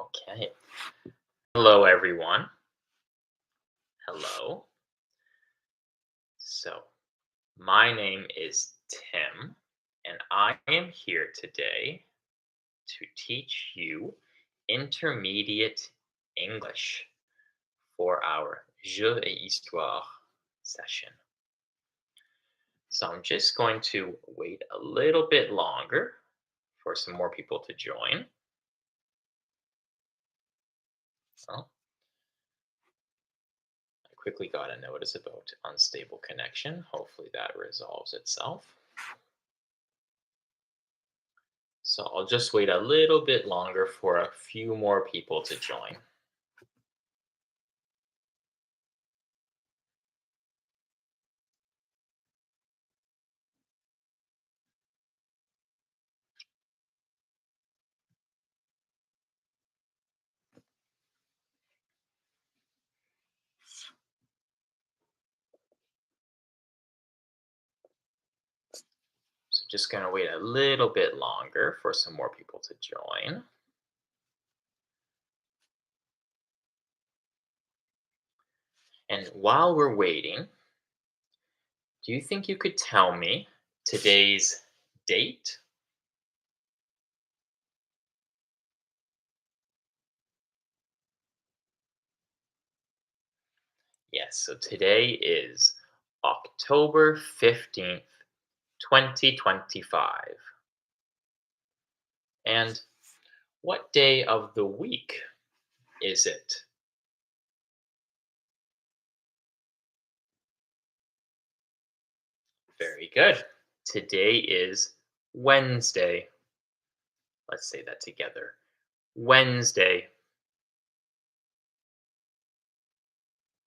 Okay. Hello, everyone. Hello. So, my name is Tim, and I am here today to teach you intermediate English for our Jeux et Histoires session. So, I'm just going to wait a little bit longer for some more people to join. So, I quickly got a notice about unstable connection. Hopefully, that resolves itself. So I'll just wait a little bit longer for a few more people to join. So just going to wait a little bit longer for some more people to join. And while we're waiting, do you think you could tell me today's date? Yes, so today is October 15th, 2025. And what day of the week is it? Very good. Today is Wednesday. Let's say that together. Wednesday.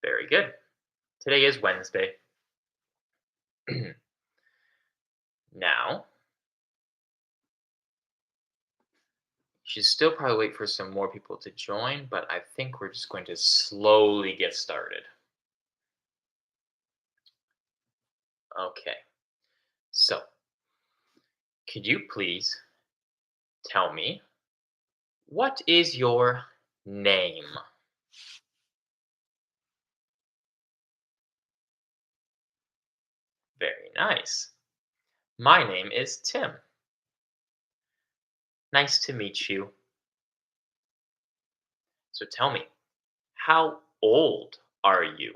Very good. Today is Wednesday. Now, you should still probably wait for some more people to join, but I think we're just going to slowly get started. Okay, so could you please tell me what is your name? Very nice. My name is Tim. Nice to meet you. So tell me, how old are you?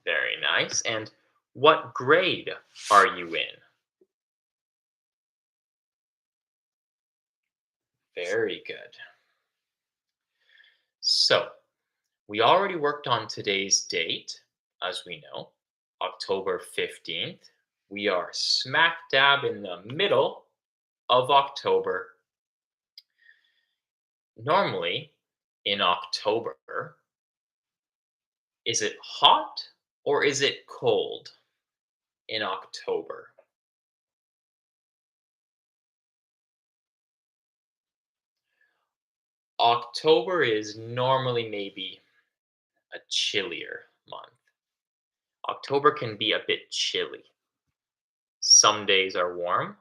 Very nice. And what grade are you in? Very good. So, we already worked on today's date, as we know, October 15th. We are smack dab in the middle of October. Normally, in October, is it hot or is it cold in October? October is normally maybe a chillier month. October can be a bit chilly. Some days are warm,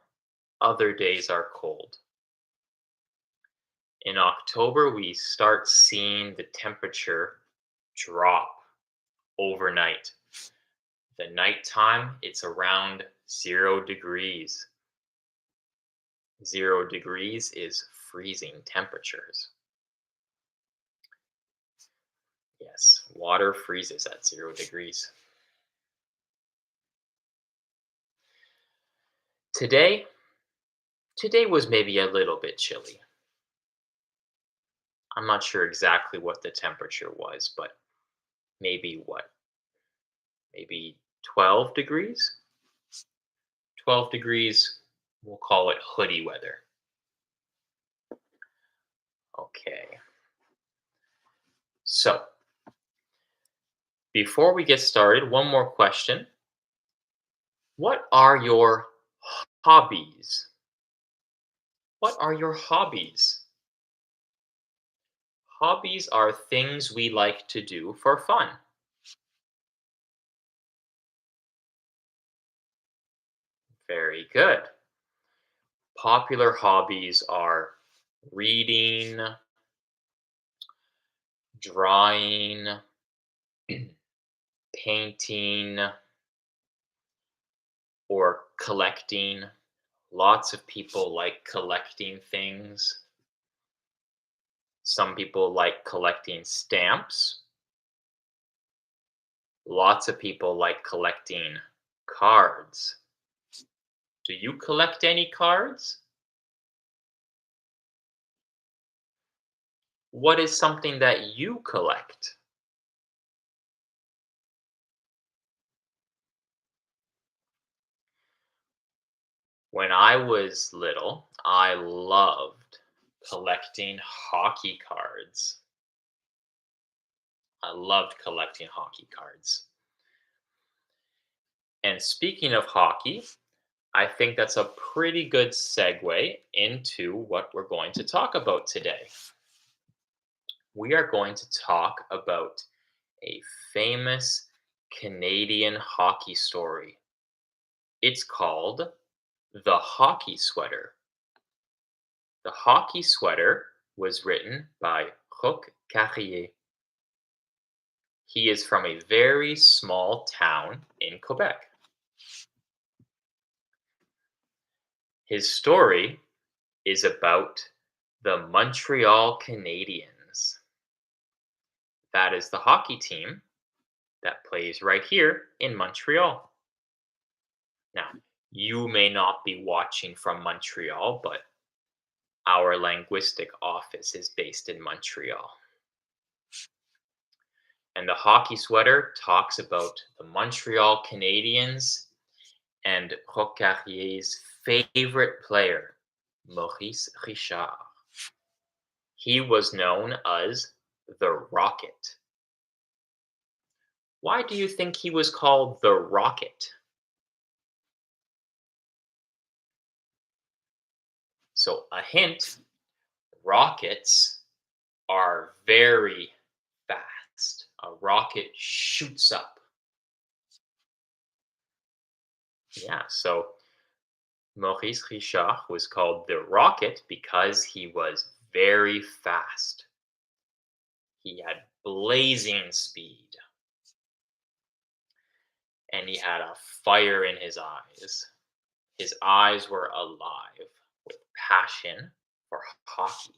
other days are cold. In October, we start seeing the temperature drop overnight. The nighttime, it's around 0 degrees. 0 degrees is freezing temperatures. Yes, water freezes at 0 degrees. Today, today was maybe a little bit chilly. I'm not sure exactly what the temperature was, but maybe what? Maybe 12 degrees? 12 degrees, we'll call it hoodie weather. Okay. So, before we get started, one more question. What are your hobbies? What are your hobbies? Hobbies are things we like to do for fun. Very good. Popular hobbies are reading, drawing, painting, or collecting. Lots of people like collecting things. Some people like collecting stamps. Lots of people like collecting cards. Do you collect any cards? What is something that you collect? When I was little, I loved collecting hockey cards. I loved collecting hockey cards. And speaking of hockey, I think that's a pretty good segue into what we're going to talk about today. We are going to talk about a famous Canadian hockey story. It's called The Hockey Sweater. The Hockey Sweater was written by Roch Carrier. He is from a very small town in Quebec. His story is about the Montreal Canadiens. That is the hockey team that plays right here in Montreal. Now, you may not be watching from Montreal, but our linguistic office is based in Montreal. And the hockey sweater talks about the Montreal Canadiens and Rocarrier's favorite player, Maurice Richard. He was known as the Rocket. Why do you think he was called the Rocket? So, a hint, rockets are very fast. A rocket shoots up. Yeah, so Maurice Richard was called the Rocket because he was very fast. He had blazing speed. And he had a fire in his eyes. His eyes were alive with passion for hockey.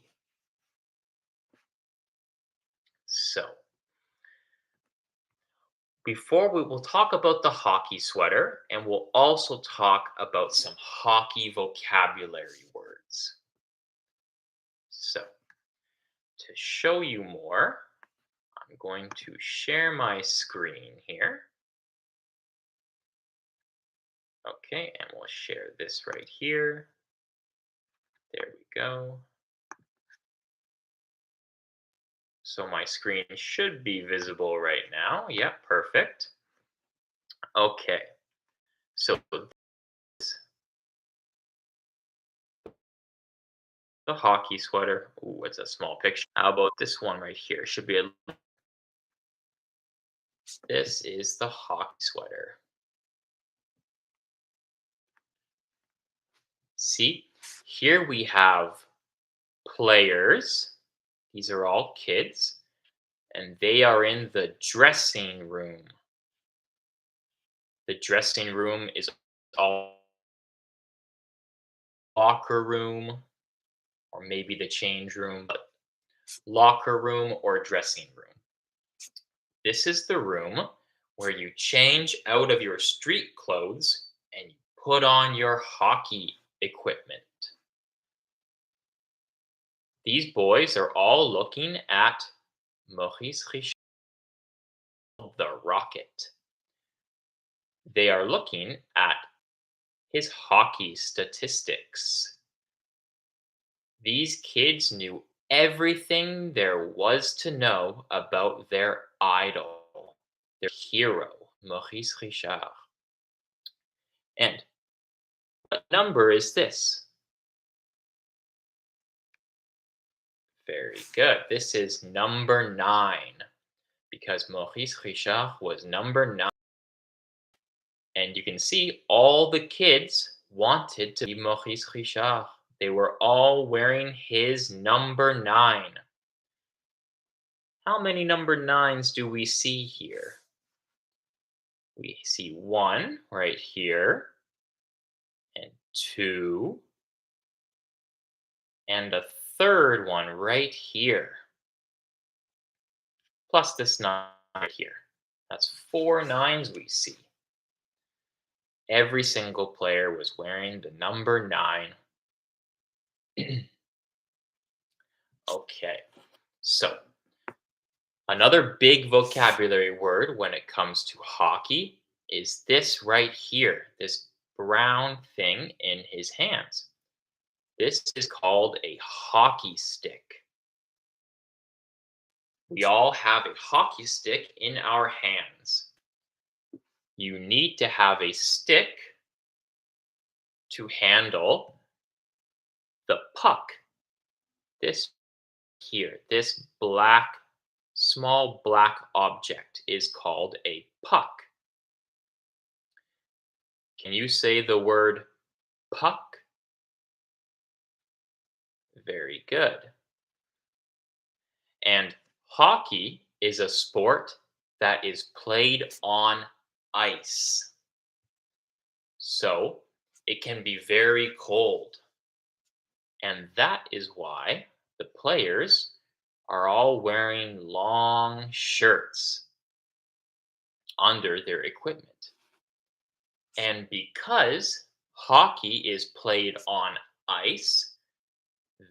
So, before we will talk about the hockey sweater, and we'll also talk about some hockey vocabulary words. So, to show you more, I'm going to share my screen here. Okay, and we'll share this right here. There we go. So my screen should be visible right now. Yep, perfect. Okay, so the hockey sweater. Ooh, it's a small picture. How about this one right here? Should be a. This is the hockey sweater. See, here we have players. These are all kids, and they are in the dressing room. The dressing room is all locker room, or maybe the change room, but locker room or dressing room. This is the room where you change out of your street clothes and you put on your hockey equipment. These boys are all looking at Maurice Richard, the Rocket. They are looking at his hockey statistics. These kids knew everything there was to know about their idol, their hero, Maurice Richard. And what number is this? Very good. This is number 9 because Maurice Richard was number 9. And you can see all the kids wanted to be Maurice Richard. They were all wearing his number 9. How many number 9s do we see here? We see 1 right here, and 2, and a third one right here, plus this 9 right here. That's 4 9s we see. Every single player was wearing the number 9. Okay, so another big vocabulary word when it comes to hockey is this right here, this brown thing in his hands. This is called a hockey stick. We all have a hockey stick in our hands. You need to have a stick to handle the puck. This here, this small black object is called a puck. Can you say the word puck? Very good. And hockey is a sport that is played on ice. So it can be very cold. And that is why the players are all wearing long shirts under their equipment. And because hockey is played on ice,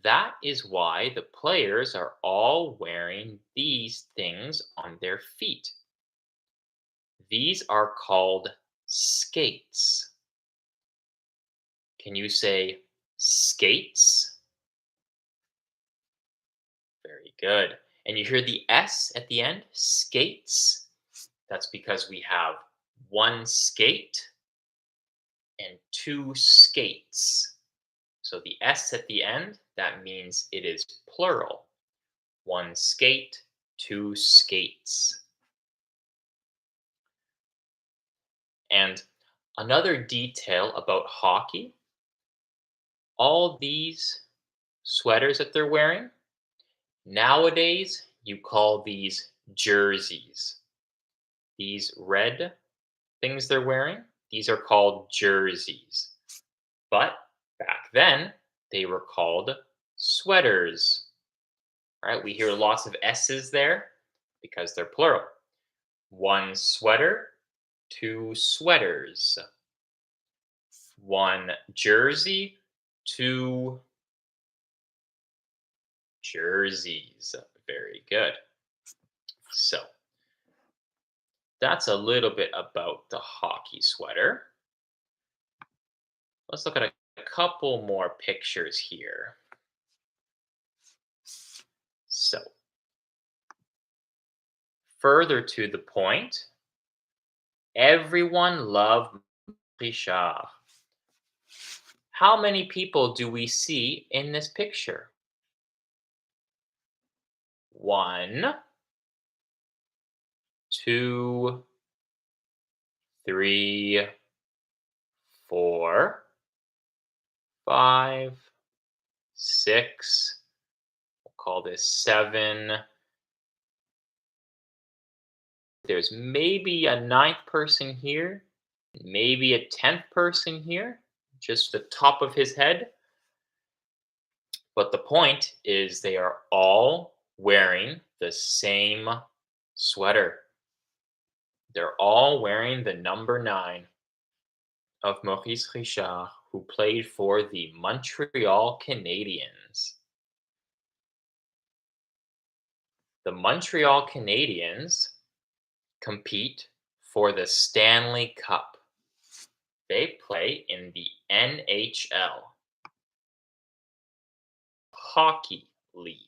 that is why the players are all wearing these things on their feet. These are called skates. Can you say skates? Very good. And you hear the S at the end, skates. That's because we have 1 skate and 2 skates. So the S at the end, that means it is plural. 1 skate, 2 skates. And another detail about hockey, all these sweaters that they're wearing, nowadays you call these jerseys. These red things they're wearing, these are called jerseys. But back then, they were called sweaters. Right? We hear lots of S's there because they're plural. 1 sweater, 2 sweaters. 1 jersey, 2 jerseys. Very good. So that's a little bit about the hockey sweater. Let's look at a couple more pictures here. So, further to the point, everyone loved Richard. How many people do we see in this picture? 1, 2, 3, 4, 5, 6. We'll call this 7. There's maybe a 9th person here, maybe a 10th person here, just the top of his head. But the point is they are all wearing the same sweater. They're all wearing the number 9 of Maurice Richard, who played for the Montreal Canadiens. The Montreal Canadiens compete for the Stanley Cup. They play in the NHL, Hockey League.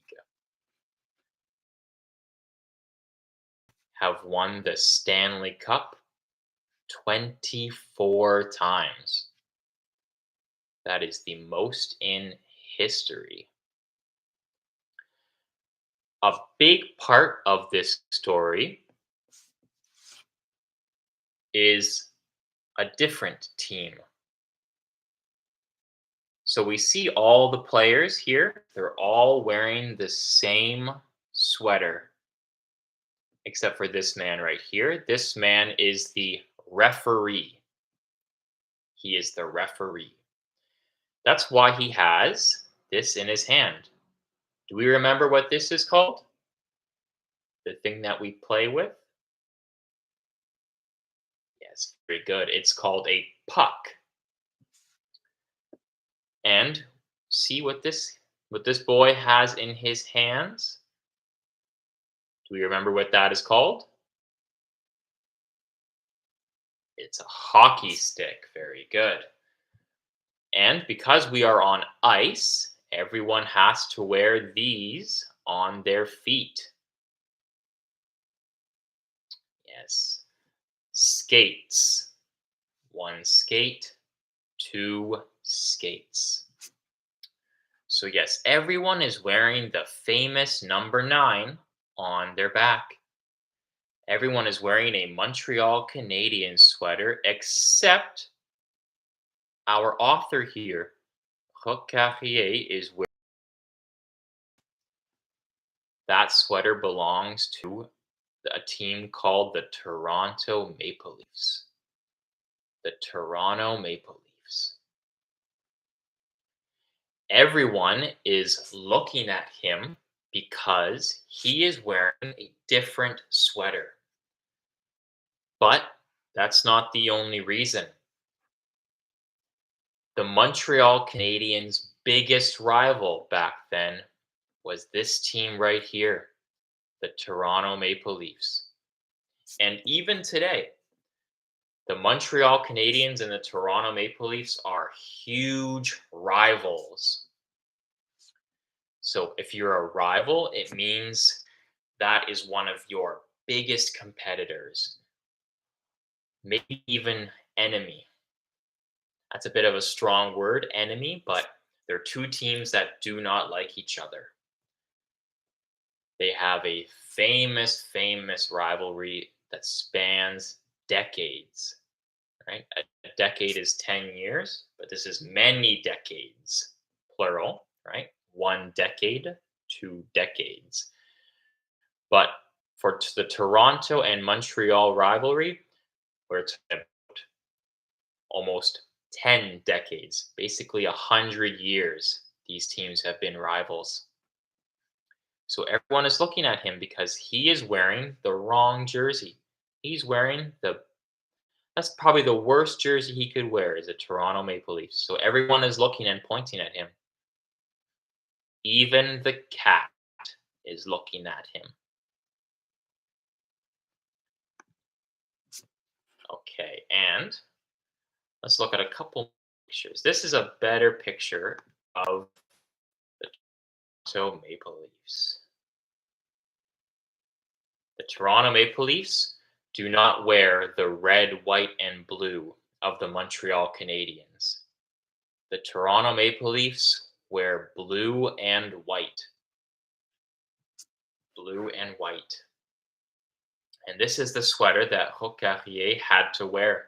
Have won the Stanley Cup 24 times. That is the most in history. A big part of this story is a different team. So we see all the players here. They're all wearing the same sweater, except for this man right here. This man is the referee. He is the referee. That's why he has this in his hand. Do we remember what this is called? The thing that we play with? Yes, very good. It's called a puck. And see what this boy has in his hands? Do we remember what that is called? It's a hockey stick. Very good. And because we are on ice, everyone has to wear these on their feet. Yes. Skates. One skate, two skates. So, yes, everyone is wearing the famous number 9 on their back. Everyone is wearing a Montreal Canadian sweater except our author here, Carrier, is wearing that sweater belongs to a team called the Toronto Maple Leafs. The Toronto Maple Leafs. Everyone is looking at him because he is wearing a different sweater. But that's not the only reason. The Montreal Canadiens' biggest rival back then was this team right here, the Toronto Maple Leafs. And even today, the Montreal Canadiens and the Toronto Maple Leafs are huge rivals. So if you're a rival, it means that is one of your biggest competitors, maybe even enemy. That's a bit of a strong word, enemy, but they're two teams that do not like each other. They have a famous rivalry that spans decades, right? A decade is 10 years, but this is many decades, plural, right? One decade, 2 decades. But for the Toronto and Montreal rivalry, we're talking about almost 10 decades, basically 100 years, these teams have been rivals. So everyone is looking at him because he is wearing the wrong jersey. He's wearing that's probably the worst jersey he could wear is a Toronto Maple Leafs. So everyone is looking and pointing at him. Even the cat is looking at him. Okay, and let's look at a couple pictures. This is a better picture of the Toronto Maple Leafs. The Toronto Maple Leafs do not wear the red, white, and blue of the Montreal Canadiens. The Toronto Maple Leafs wear blue and white. Blue and white. And this is the sweater that Carrier had to wear.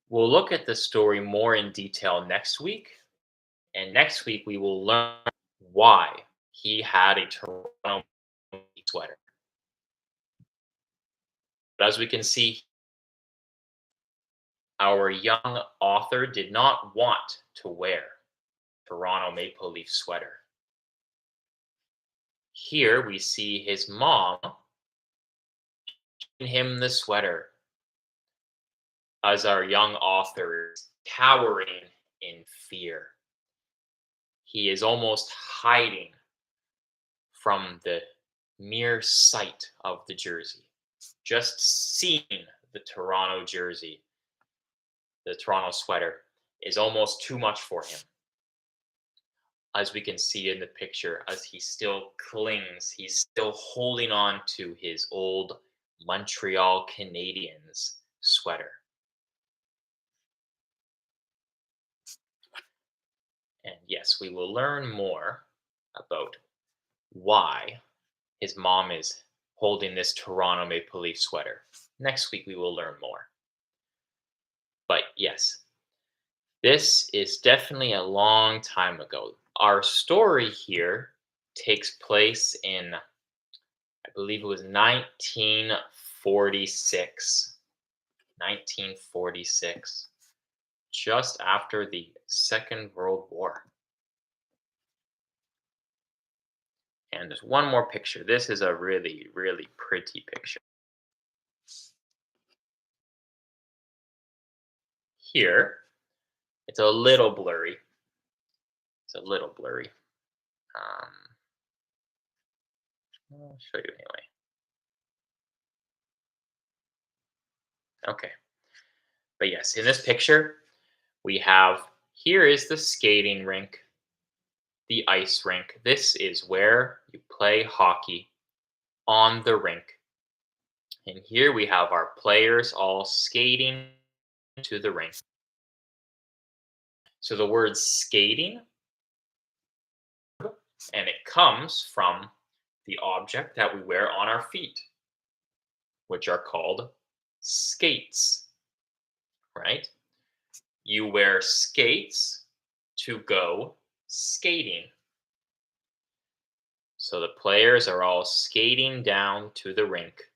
We'll look at the story more in detail next week. And next week, we will learn why he had a Toronto sweater. But as we can see, our young author did not want to wear Toronto Maple Leaf sweater. Here we see his mom giving him the sweater as our young author is cowering in fear. He is almost hiding from the mere sight of the jersey. Just seeing the Toronto jersey, the Toronto sweater, is almost too much for him. As we can see in the picture, as he still clings, he's still holding on to his old Montreal Canadiens sweater. And yes, we will learn more about why his mom is holding this Toronto Maple Leaf sweater. Next week, we will learn more. But yes, This is definitely a long time ago. Our story here takes place in, I believe it was 1946. 1946, just after the Second World War. And there's one more picture. This is a really, really pretty picture. Here, it's a little blurry. It's a little blurry. Um, I'll show you anyway. Okay. But yes, in this picture, we have here is the skating rink, the ice rink. This is where you play hockey on the rink. And here we have our players all skating to the rink. So the word skating, and it comes from the object that we wear on our feet, which are called skates, right? You wear skates to go skating. So the players are all skating down to the rink.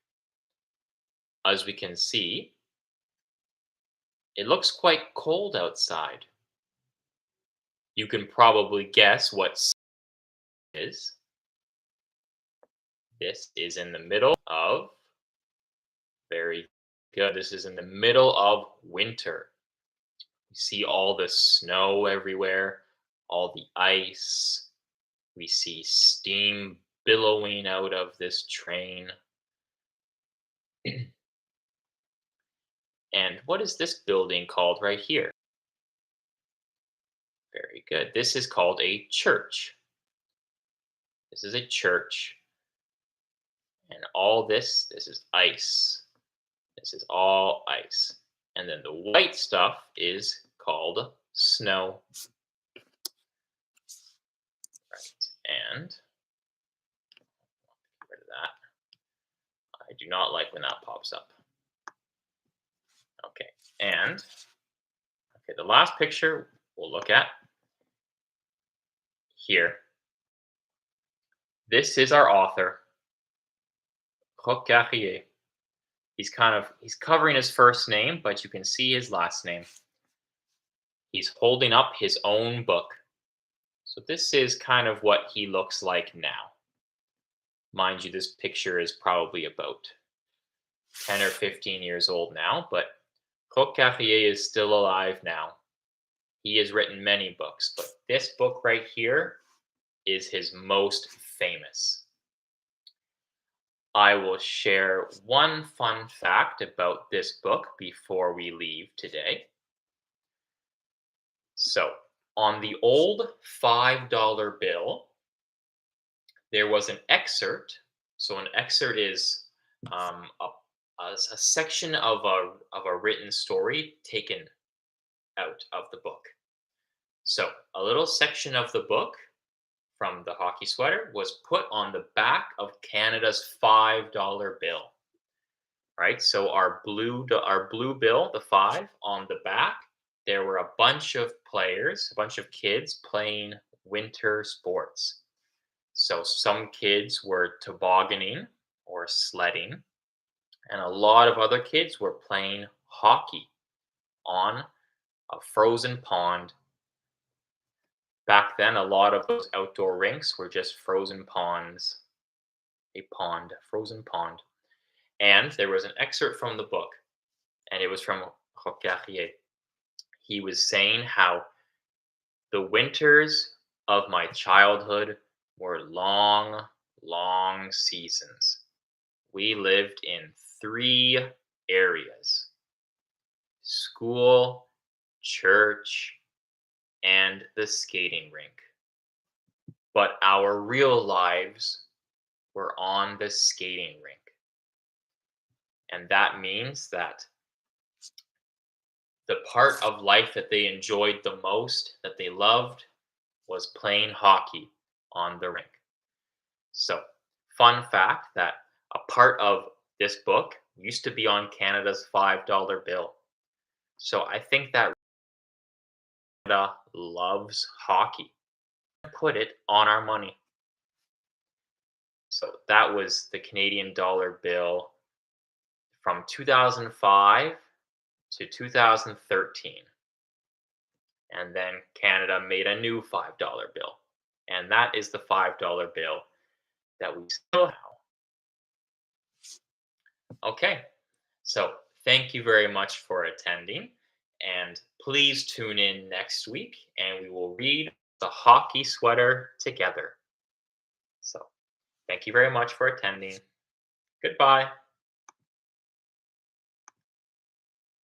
As we can see, it looks quite cold outside. You can probably guess what is. This is in the middle of, very good. This is in the middle of winter. We see all the snow everywhere, all the ice. We see steam billowing out of this train. And what is this building called right here? Very good. This is called a church. This is a church. And all this is ice. This is all ice. And then the white stuff is called snow. Right. And get rid of that. I do not like when that pops up. Okay. And okay, the last picture we'll look at here. This is our author, Rocarrier. He's covering his first name, but you can see his last name. He's holding up his own book. So this is kind of what he looks like now. Mind you, this picture is probably about 10 or 15 years old now, but Rocarrier is still alive now. He has written many books, but this book right here is his most famous. I will share one fun fact about this book before we leave today. So, on the old $5 bill, there was an excerpt. So, an excerpt is a section of a written story taken out of the book. So, a little section of the book from the hockey sweater was put on the back of Canada's $5 bill. Right? So our blue bill, the 5, on the back, there were a bunch of players, a bunch of kids playing winter sports. So some kids were tobogganing or sledding, and a lot of other kids were playing hockey on a frozen pond. Back then, a lot of those outdoor rinks were just frozen ponds. Frozen pond. And there was an excerpt from the book, and it was from Rocarrier. He was saying how the winters of my childhood were long, long seasons. We lived in 3 areas: school, church, and the skating rink. But our real lives were on the skating rink. And that means that the part of life that they enjoyed the most, that they loved, was playing hockey on the rink. So, fun fact that a part of this book used to be on Canada's $5 bill. So I think that Canada loves hockey. Put it on our money. So that was the Canadian dollar bill from 2005 to 2013. And then Canada made a new $5 bill. And that is the $5 bill that we still have. Okay, so thank you very much for attending. And please tune in next week and we will read The Hockey Sweater together. So thank you very much for attending. Goodbye.